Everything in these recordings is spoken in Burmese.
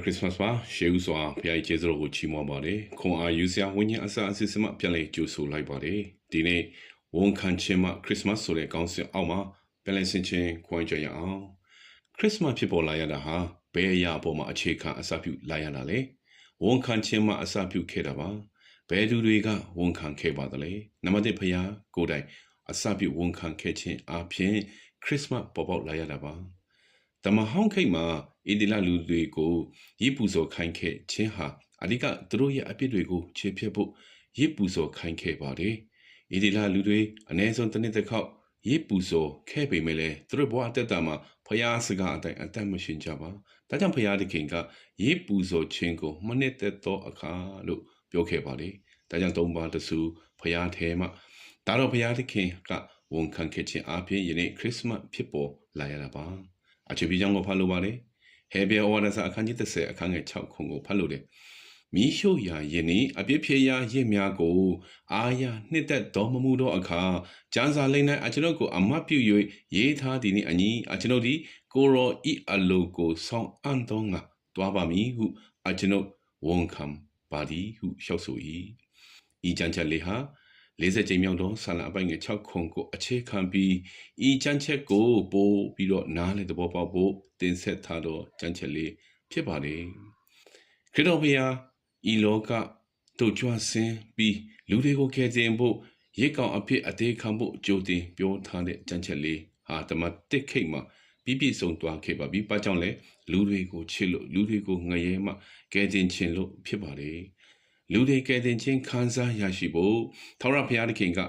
Christmas ပါရှေးဦးစွာဖခင်ကျေးဇူးတော်ကိုချီးမွမ်းပါတယ်ခွန်အားယူစရာဝိညာဉ်အစအစစ်စမှပြန်လည်ကြိုဆိုလိုက်ပါတယ်ဒီနေ့ဝန်ခံခြင်းမှ Christmas ဆိုတဲ့ကောင်းစဉ်အောက်မှာပြန်လည်ဆင်ခြင်ခွင့်ကြရအောင် Christmas ဖြစ်ပေါ်လာရတာဟာဘယ်အရာအပေါ်မှာအခြေခံအစပြုလာရတာလဲဝန်ခံခြင်းမှအစပြုခဲ့တာပါဘယ်သူတွေကဝန်ခံခဲ့ပါသလဲနံပါတ်1ဖခင်ကိုယ်တိုင်အစပြုဝန်ခံခဲ့ခြင်းအပြင် Christmas ပေါ်ပေါက်လာရတာပါတမဟောင်းခိတ်မှာဣတိလလူတွေကိုရစ်ပူဇော်ခိုင်းခဲ့ခြင်းဟာအဓိကသူတို့ရဲ့အပြစ်တွေကိုခြေဖြတ်ဖို့ရစ်ပူဇော်ခိုင်းခဲ့ပါတယ်ဣတိလလူတွေအ ਨੇ ဆုံးတစ်နှစ်တစ်ခေါက်ရစ်ပူဇော်ခဲ့ပေမဲ့လည်းသူတို့ဘဝအသက်တာမှာဖျားစကားအတိုင်းအသက်မရှင်ကြပါဒါကြောင့်ဖျားသခင်ကရစ်ပူဇော်ခြင်းကိုမနစ်သက်သောအခါလို့ပြောခဲ့ပါတယ်ဒါကြောင့်သုံးပါတဆူဖျားထဲမှာဒါတော့ဖျားသခင်ကဝန်ခံခဲ့ခြင်းအပြင်ယနေ့ခရစ်စမတ်ဖြစ်ပေါ်လာရတာပါအချီပြီးကြောင့်ကိုဖတ်လို့ပါလေဟေဘဲဩဝါဒစာအခန်းကြီး30အခန်းငယ်6ခုကိုဖတ်လို့တယ်မိရှုရာယင်းဤအပြစ်ဖြေရာရစ်များကိုအာရနှစ်သက်တော်မမူသောအခါကျမ်းစာလိမ့်၌အကျွန်ုပ်ကိုအမတ်ပြု၍ရေးထားသည်နှင့်အညီအကျွန်ုပ်သည်ကိုရောဤအလိုကိုဆောင်အံ့သောငါတွားပါမည်ဟုအကျွန်ုပ်ဝန်ခံပါသည်ဟုလျှောက်ဆို၏ဤကျမ်းချက်လေးဟာ40ကြိမ်မြောက်သောဆာလံအပိုင်ငယ်6ခုကိုအခြေခံပြီးဤကျမ်းချက်ကိုပို့ပြီးတော့နားလေသဘောပေါက်ဖို့တင်ဆက်ထားသောကျမ်းချက်လေးဖြစ်ပါတယ်ခရစ်တော်ဘုရားဤလောကတို့ကြွဆင်းပြီးလူတွေကိုကယ်တင်ဖို့ရိတ်ကောင်အဖြစ်အသေးခံဖို့ကြိုတင်ပြောထားတဲ့ကျမ်းချက်လေးဟာတမန်တစ်ခိတ်မှာပြည့်စုံသွားခဲ့ပါပြီ။ဘာကြောင့်လဲလူတွေကိုချစ်လို့လူတွေကိုငရဲမှကယ်တင်ခြင်းလို့ဖြစ်ပါတယ်။လူတွေကယ်တင်ခြင်းခံစားရရှိဖို့ထာဝရဘုရားသခင်က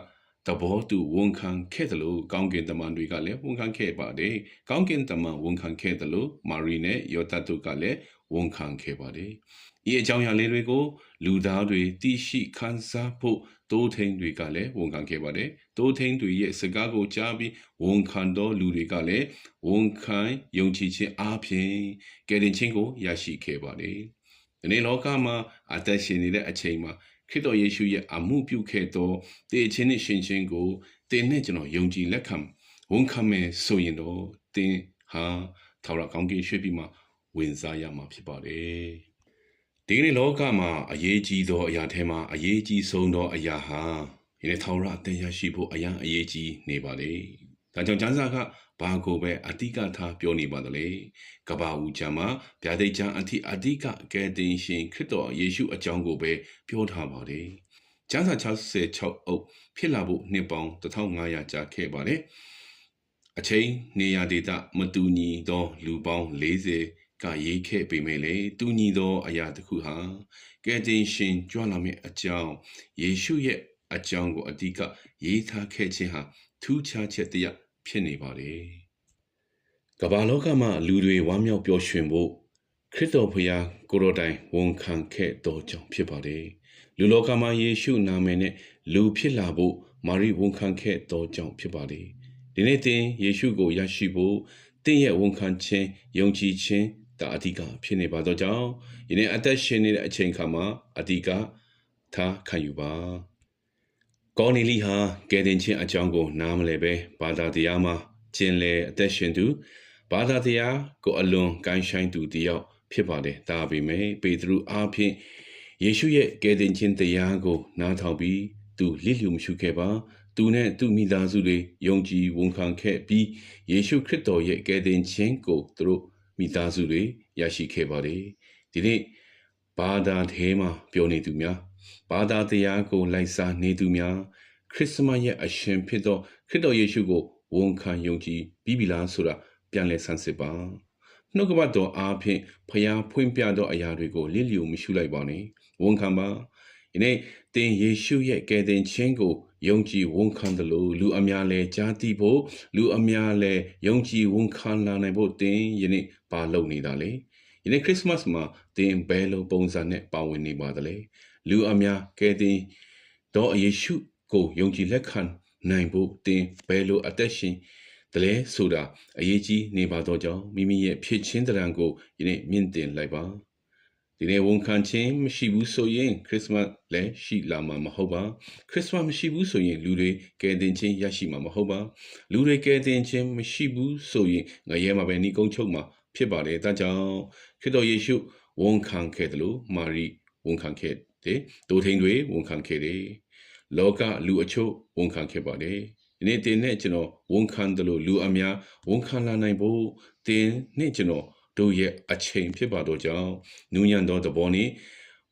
တဘောတူဝန်ခံခဲ့တယ်လို့ကောင်းကင်တမန်တွေကလည်းဝန်ခံခဲ့ပါတယ်။ကောင်းကင်တမန်ဝန်ခံခဲ့တယ်လို့မာရီနဲ့ယောသတ်တို့ကလည်းဝန်ခံခဲ့ပါတယ်။ဒီအကြောင်းအရာလေးတွေကိုလူသားတွေသိရှိခံစားဖို့တိုးထိန်တွေကလည်းဝန်ခံခဲ့ပါတယ်။တိုးထိန်တွေရဲ့စကားကိုကြားပြီးဝန်ခံတော်လူတွေကလည်းဝန်ခံယုံကြည်ခြင်းအပြင်ကယ်တင်ခြင်းကိုရရှိခဲ့ပါတယ်။ဒီနေ့လောကမှာအသက်ရှင်နေတဲ့အချိန်မှာခရစ်တော်ယေရှုရဲ့အမှုပြုခဲ့သောတည်ခြင်းနဲ့ရှင်ခြင်းကိုတင်နဲ့ကျွန်တော်ယုံကြည်လက်ခံဝန်ခံမယ်ဆိုရင်တော့တင်ဟာထာဝရကောင်းကင်ရွှေ့ပြီးမှဝင်စားရမှာဖြစ်ပါတယ်ဒီနေ့လောကမှာအရေးကြီးသောအရာထဲမှာအရေးကြီးဆုံးသောအရာဟာဒီနေ့ထာဝရအသက်ရရှိဖို့အရေးကြီးနေပါလေဒါကြောင့်ကျမ်းစာကဘာကိုပဲအတိကထားပြောနေပါသလဲကဘာဦးကျမ်းမှာဗျာဒိတ်ကျမ်းအတိကကယ်တင်ရှင်ခရစ်တော်ယေရှုအကြောင်းကိုပဲပြောထားပါတယ်ကျမ်းစာ66အုပ်ဖြစ်လာဖို့နှစ်ပေါင်း1500ကြာခဲ့ပါတယ်အချိန်နေရာဒေသမတူညီသောလူပေါင်း40ကရေးခဲ့ပေမဲ့လေတူညီသောအရာတစ်ခုဟာကယ်တင်ရှင်ကြွလာမည့်အကြောင်းယေရှုရဲ့အကြောင်းကိုအတိကရေးထားခဲ့ခြင်းဟာထူးခြားချက်တရားဖြစ်နေပါလေကမ္ဘာလောကမှာလူတွေဝမ်းမြောက်ပျော်ရွှင်ဖို့ခရစ်တော်ဖျားကိုရောတိုင်ဝန်ခံခဲ့တော်ကြောင့်ဖြစ်ပါတယ်လူလောကမှာယေရှုနာမည်နဲ့လူဖြစ်လာဖို့မာရိဝန်ခံခဲ့တော်ကြောင့်ဖြစ်ပါတယ်ဒီနေ့တင်ယေရှုကိုရရှိဖို့တင်ရဲ့ဝန်ခံခြင်းယုံကြည်ခြင်းဒါအဓိကဖြစ်နေပါတော့ကြောင့်ယနေ့အသက်ရှင်နေတဲ့အချိန်ခါမှာအဓိကထားခံယူပါကောနီလီဟာကယ်တင်ခြင်းအကြောင်းကိုနားမလည်ပဲဘာသာတရားမှာကျင်လေအသက်ရှင်သူဘာသာတရားကိုအလွန်ကိုင်းဆိုင်သူတယောက်ဖြစ်ပါတယ်ဒါပေမဲ့ပေတရုအားဖြင့်ယေရှုရဲ့ကယ်တင်ခြင်းတရားကိုနားထောင်ပြီးသူလစ်လျူမရှုခဲ့ပါသူနဲ့သူမိသားစုတွေယုံကြည်ဝန်ခံခဲ့ပြီးယေရှုခရစ်တော်ရဲ့ကယ်တင်ခြင်းကိုသူတို့မိသားစုတွေရရှိခဲ့ပါတယ်ဒီနေ့ဘာသာထဲမှာပြောနေသူများဘာသာတရားကိုလိုက်စားနေသူများခရစ်စမတ်ရဲ့အရှင်ဖြစ်သောခရစ်တော်ယေရှုကိုဝန်ခံယုံကြည်ပြီးပြီလားဆိုတာပြန်လည်ဆန်းစစ်ပါနှုတ်ကပတ်တော်အားဖြင့်ဖျားဖွင့်ပြသောအရာတွေကိုလစ်လျူမရှုလိုက်ပါနဲ့ဝန်ခံပါဒီနေ့တင်ယေရှုရဲ့ကယ်တင်ခြင်းကိုယုံကြည်ဝန်ခံတယ်လို့လူအများလဲကြားသိဖို့လူအများလဲယုံကြည်ဝန်ခံလာနိုင်ဖို့တင်ယနေ့ပါလုပ်နေတာလေယနေ့ခရစ်စမတ်မှာတင်ဘယ်လိုပုံစံနဲ့ပါဝင်နေပါသလဲလူအများကယ်တင်တော်ယေရှုကိုယုံကြည်လက်ခံနိုင်ဖို့တင်ဘယ်လိုအသက်ရှင်တလဲဆိုတာအရေးကြီးနေပါတော့ကြောင့်မိမိရဲ့ဖြစ်ချင်းတရံကိုယနေ့မြင့်တင်လိုက်ပါဒီနေ့ဝန်ခံခြင်းမရှိဘူးဆိုရင်ခရစ်စမတ်လည်းရှိလာမှာမဟုတ်ပါခရစ်စမတ်မရှိဘူးဆိုရင်လူတွေကယ်တင်ခြင်းရရှိမှာမဟုတ်ပါလူတွေကယ်တင်ခြင်းမရှိဘူးဆိုရင်ငရဲမှာပဲနှီးကုန်းချုပ်မှာဖြစ်ပါတယ်ဒါကြောင့်ခရစ်တော်ယေရှု ဝန်ခံခဲ့တယ်လို့မာရီဝန်ခံခဲ့တယ်ဒိုထိန်တွေဝန်ခံခဲ့တယ်လောကလူအချို့ဝန်ခံခဲ့ပါတယ်ဒီနေ့တင်နဲ့ကျွန်တော်ဝန်ခံတယ်လို့လူအများဝန်ခံလာနိုင်ဖို့တင်နဲ့ကျွန်တော်တို့ရဲ့အချိန်ဖြစ်ပါတော့ကြောင်းနူးညံ့သောသဘောနဲ့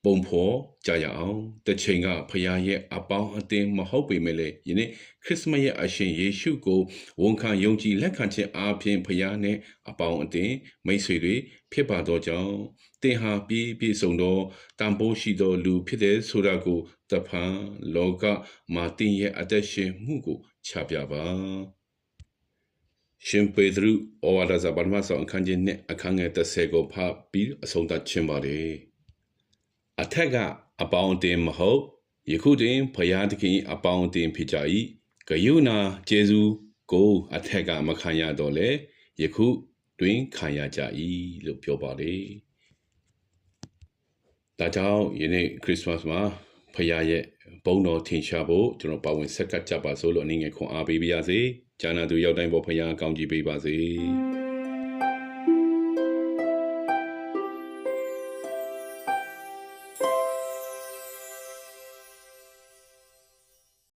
ပုံဖော်ကြရအောင်တချိန်ကဖခင်ရဲ့အပေါင်းအသင်းမဟုတ်ပေမဲ့လေယနေ့ခရစ်စမတ်ရဲ့အရှင်ယေရှုကိုဝန်ခံယုံကြည်လက်ခံခြင်းအားဖြင့်ဖခင်နဲ့အပေါင်းအသင်းမိတ်ဆွေတွေဖြစ်ပါတော့ကြောင်းတင်ဟာပြည့်စုံသောတန်ဖိုးရှိသောလူဖြစ်တဲ့ဆိုတာကိုတဖန်လောကမှာတင်ရဲ့အသက်ရှင်မှုကိုချပြပါရှင်ပေဒရုဩဝါဒစာပထမဆုံးအခန်းကြီးနဲ့အခန်းငယ်30ကိုဖတ်ပြီးအဆုံးသတ်ခြင်းပါတယ်အထက်ကအပေါင်းအသင်းမဟုတ်ယခုတွင်ဖယားသခင်အပေါင်းအသင်းဖြစ်ကြ၏ဂယုဏကျေးဇူးကိုအထက်ကမခံရတော့လေယခုတွင်ခံရကြ၏လို့ပြောပါတယ်ဒါကြောင့်ယနေ့ခရစ်စမတ်မှာဖယားရဲ့ဘုန်းတော်ထင်ရှားဖို့ကျွန်တော်ပါဝင်ဆက်ကပ်ကြပါစို့လို့အနေငယ်ခွန်အားပေးပါရစေ။ဂျာနာသူရောက်တိုင်းပေါ်ဖယားကောင်းကြီးပေးပါစေ။